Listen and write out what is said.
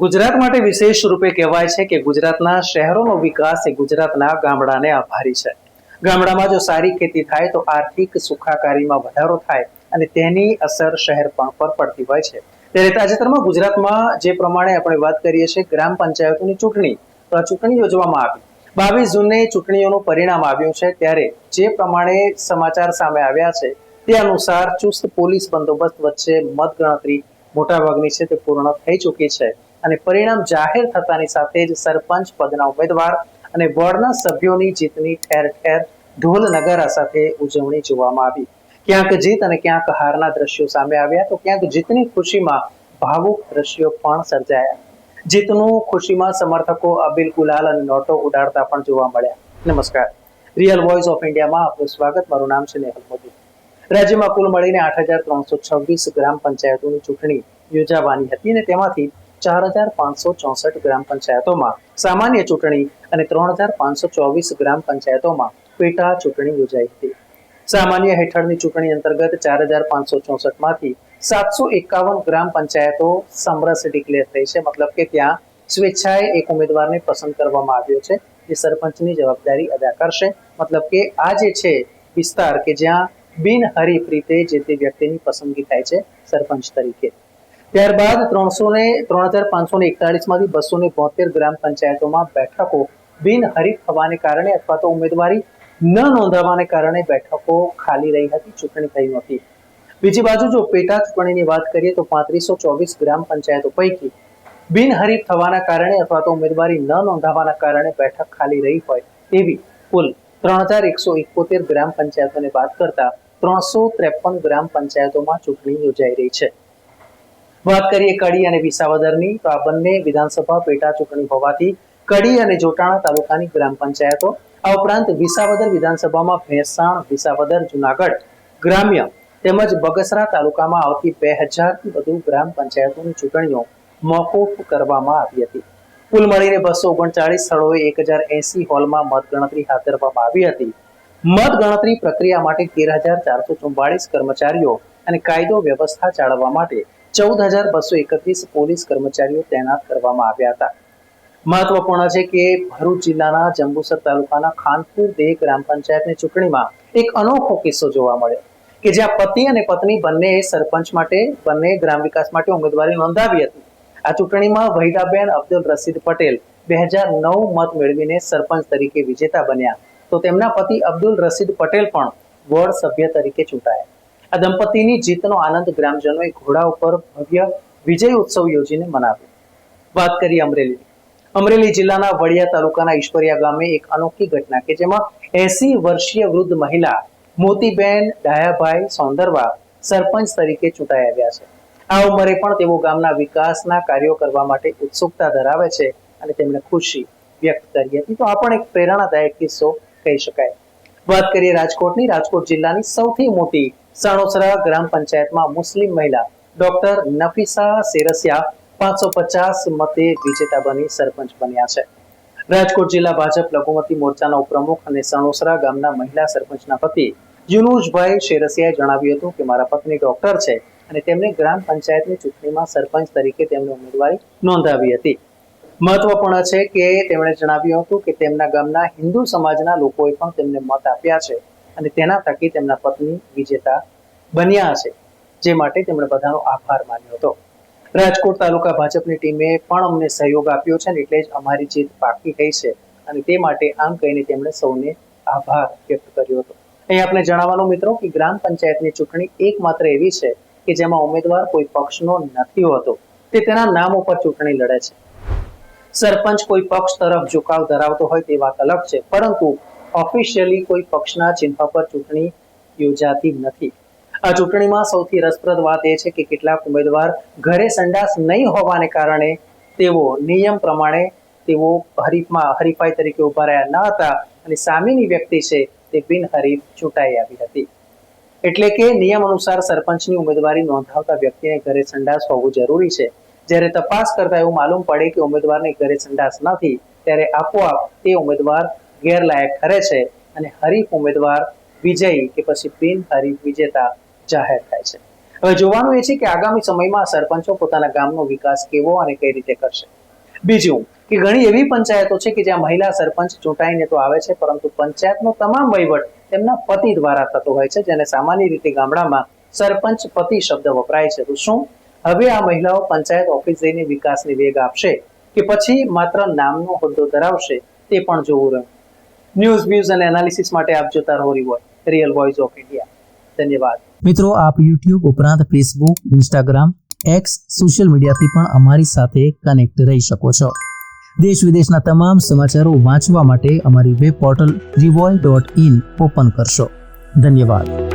ગુજરાત માટે વિશેષ રૂપે કહેવાય છે કે ગુજરાતના શહેરોનો વિકાસ એ ગુજરાતના ગામડાને આભારી છે. ગામડામાં જો સારી ખેતી થાય તો આર્થિક સુખાકારીમાં વધારો થાય અને તેની અસર શહેર પર પડતી હોય છે. ત્યારે તાજેતરમાં ગુજરાતમાં જે પ્રમાણે આપણે વાત કરીએ છીએ ગ્રામ પંચાયતોની ચૂંટણી યોજવામાં આવી. 22 જૂને ચૂંટણીઓનું પરિણામ આવ્યું છે. ત્યારે જે પ્રમાણે સમાચાર સામે આવ્યા છે તે અનુસાર ચુસ્ત પોલીસ બંદોબસ્ત વચ્ચે મતગણતરી મોટાભાગની છે તે પૂર્ણ થઈ ચૂકી છે અને પરિણામ જાહેર થતાની સાથે જ સરપંચ પદના ઉમેદવાર અને વોર્ડના સભ્યોની જીતની ઠેર ઠેર ઢોલ નગારા સાથે ઉજવણી જોવામાં આવી. ક્યાંક જીત અને ક્યાંક હારના દ્રશ્યો સામે આવ્યા તો ક્યાંક જીતની ખુશીમાં ભાવુક દ્રશ્યો પણ સર્જાયા. જીતનું ખુશીમાં સમર્થકો અબીલ ગુલાલ અને નોટો ઉડાડતા પણ જોવા મળ્યા. નમસ્કાર, રિયલ વોઇસ ઓફ ઇન્ડિયામાં આપનું સ્વાગત. મારું નામ છે નેહલ મોદી. રાજ્યમાં કુલ મળીને 8,326 ગ્રામ પંચાયતોની ચૂંટણી યોજાવાની હતી અને તેમાંથી 4,564 ગ્રામ પંચાયતોમાં સામાન્ય ચૂંટણી અને 3,524 ગ્રામ પંચાયતોમાં પેટા ચૂંટણી યોજાઈ હતી. સામાન્ય હેઠળની ચૂંટણી અંતર્ગત 4,564 માંથી 751 ગ્રામ પંચાયતો સમરસ ડિક્લેર થઈ છે. મતલબ કે ત્યાં સ્વેચ્છાએ એક ઉમેદવારને પસંદ કરવામાં આવ્યો છે જે સરપંચની જવાબદારી અદા કરશે. મતલબ કે આ જે છે વિસ્તાર કે જ્યાં બિનહરીફ રીતે જે તે વ્યક્તિની પસંદગી થાય છે સરપંચ તરીકે. ત્યારબાદ 3,541 માંથી 272 ગ્રામ પંચાયતોમાં બેઠકો બિનહરીફ થવાને કારણે અથવા તો ઉમેદવારી ન નોંધાવાને કારણે બેઠકો ખાલી રહી હતી, ચૂંટણી થઈ નહોતી. બીજી બાજુ જો પેટા ચૂંટણીની વાત કરીએ તો 3,524 ગ્રામ પંચાયતો પૈકી બિનહરીફ થવાના કારણે અથવા તો ઉમેદવારી ન નોંધાવાના કારણે બેઠક ખાલી રહી હોય એવી કુલ 3,171 ગ્રામ પંચાયતોને બાદ કરતા 353 ગ્રામ પંચાયતોમાં ચૂંટણી યોજાઈ રહી છે. વાત કરીએ કડી અને વિસાવદરની તો આ બંને વિધાનસભા પેટા ચૂંટણી હોવાથી કડી અને જોટાણા તાલુકાની ગ્રામ પંચાયતો, આ ઉપરાંત વિસાવદર વિધાનસભામાં ભેંસાણ, વિસાવદર, જુનાગઢ ગ્રામ્ય તેમજ બગસરા તાલુકામાં આવતી 2,000 થી વધુ ગ્રામ પંચાયતોની ચૂંટણીઓ મોકૂફ કરવામાં આવી હતી. કુલ મળીને 239 સ્થળોએ 1,080 હોલમાં મતગણતરી હાથ ધરવામાં આવી હતી. મતગણતરી પ્રક્રિયા માટે 13,444 કર્મચારીઓ અને કાયદો વ્યવસ્થા જાળવવા માટે 14,231 પોલીસ કર્મચારીઓ તૈનાત કરવામાં આવ્યા હતા. મહત્વપૂર્ણ છે કે ભરૂચ જિલ્લાના જંબુસર તાલુકાના ખાનપુર દેહ ગ્રામ પંચાયતની ચૂંટણીમાં એક અનોખો કિસ્સો જોવા મળ્યો કે જ્યાં પતિ અને પત્ની બંને સરપંચ માટે, બંને ગ્રામ વિકાસ માટે ઉમેદવારી નોંધાવી હતી. આ ચૂંટણીમાં વહીદાબેન અબ્દુલ રશીદ પટેલ 2009 મત મેળવીને સરપંચ તરીકે વિજેતા બન્યા તો તેમના પતિ અબ્દુલ રશીદ પટેલ પણ વોર્ડ સભ્ય તરીકે ચૂંટાયા. આ દંપતીની જીતનો આનંદ ગ્રામજનોએ ઘોડા ઉપર ભવ્ય વિજય ઉત્સવ યોજીને મનાવ્યો. વાત કરીએ અમરેલી જિલ્લાના વડિયા તાલુકાના ઈશ્વરિયા ગામે એક અનોખી ઘટના કે જેમાં 80 વર્ષીય વૃદ્ધ મહિલા મોતીબેન ડાયાભાઈ સોંદરવા સરપંચ તરીકે ચૂંટાઈ આવ્યા છે. આ ઉંમરે પણ તેઓ ગામના વિકાસના કાર્યો કરવા માટે ઉત્સુકતા ધરાવે છે અને તેમણે ખુશી વ્યક્ત કરી હતી. તો આ પણ એક પ્રેરણાદાયક કિસ્સો કહી શકાય. વાત કરીએ રાજકોટની. રાજકોટ જિલ્લાની સૌથી મોટી સણોસરા ગ્રામ પંચાયતમાં મુસ્લિમ મહિલા ડોક્ટર નફીસા શેરસિયા 550 મતે વિજેતા બની સરપંચ બન્યા છે. રાજકોટ જિલ્લા ભાજપ લઘુમતી મોરચાના ઉપપ્રમુખ અને સણોસરા ગામના મહિલા સરપંચના પતિ યુનુસભાઈ શેરસિયાએ જણાવ્યું હતું કે મારા પત્ની ડોક્ટર છે અને તેમને ગ્રામ પંચાયતની ચૂંટણીમાં સરપંચ તરીકે તેમની ઉમેદવારી નોંધાવી હતી. મહત્વપૂર્ણ છે કે તેમણે જણાવ્યું હતું કે તેમના ગામના હિન્દુ સમાજના લોકોએ પણ તેમને મત આપ્યા છે અને તેના થકી તેમના પત્ની વિજેતા બન્યા છે, જે માટે તેમણે બધાનો આભાર માન્યો હતો. રાજકોટ તાલુકા ભાજપની ટીમે પણ અમને સહયોગ આપ્યો છે એટલે જ અમારી જીત પાકી થઈ છે અને તે માટે આમ કહીને તેમણે સૌને આભાર વ્યક્ત કર્યો હતો. અહીં આપણે જણાવવાનું મિત્રો કે ગ્રામ પંચાયતની ચૂંટણી એકમાત્ર એવી છે કે જેમાં ઉમેદવાર કોઈ પક્ષનો નથી હોતો, તે તેના નામ ઉપર ચૂંટણી લડે છે. સરપંચ કોઈ પક્ષ તરફ ઝુકાવ ધરાવતો હોય તે વાત અલગ છે, પરંતુ ઓફિશિયલી કોઈ પક્ષના ચિહ્ન પર ચૂંટણી યોજાતી નથી. આ ચૂંટણીમાં સૌથી રસપ્રદ વાત એ છે કે કેટલાક ઉમેદવાર ઘરે સંડાસ નહીં હોવાને કારણે તેઓ નિયમ પ્રમાણે તેઓ હરીફાઈ તરીકે ઉભા રહ્યા ન હતા અને સામેની વ્યક્તિ છે તે બિનહરીફ ચૂંટાઈ આવી હતી. એટલે કે નિયમ અનુસાર સરપંચની ઉમેદવારી નોંધાવતા વ્યક્તિને ઘરે સંડાસ હોવું જરૂરી છે. જ્યારે તપાસ કરતા એવું માલુમ પડે કે ઉમેદવારને ઘરે સંડાસ નથી, ત્યારે આપોઆપ તે ઉમેદવાર ગેરલાયક ઠરે છે અને હરીફ ઉમેદવાર વિજયી કે પછી બિનહરીફ વિજેતા જાહેર થાય છે. હવે જોવાનું એ છે કે આગામી સમયમાં સરપંચો પોતાના ગામનો વિકાસ કેવો અને કઈ રીતે કરશે. બીજું કે ઘણી એવી પંચાયતો છે કે જ્યાં મહિલા સરપંચ ચૂંટાઈને તો આવે છે, પરંતુ પંચાયતનો તમામ વહીવટ તેમના પતિ દ્વારા થતો હોય છે, જેને સામાન્ય રીતે ગામડામાં સરપંચ પતિ શબ્દ વપરાય છે. તો શું હવે આ મહિલાઓ પંચાયત ઓફિસ જઈને વિકાસની વેગ આપશે કે પછી માત્ર નામનો હોદ્દો ધરાવશે, તે પણ જોવું રહ્યું. ન્યૂઝ વ્યૂઝ અને એનાલિસિસ માટે આપ જોતા રહો રિયલ વોઇસ ઓફ ઇન્ડિયા. ધન્યવાદ. મિત્રો, આપ યુટ્યુબ ઉપરાંત ફેસબુક, ઇન્સ્ટાગ્રામ, એક્સ સોશિયલ મીડિયાથી પણ અમારી સાથે કનેક્ટ રહી શકો છો. દેશ વિદેશના તમામ સમાચારો વાંચવા માટે અમારી વેબ પોર્ટલ revolt.in ઓપન કરશો. ધન્યવાદ.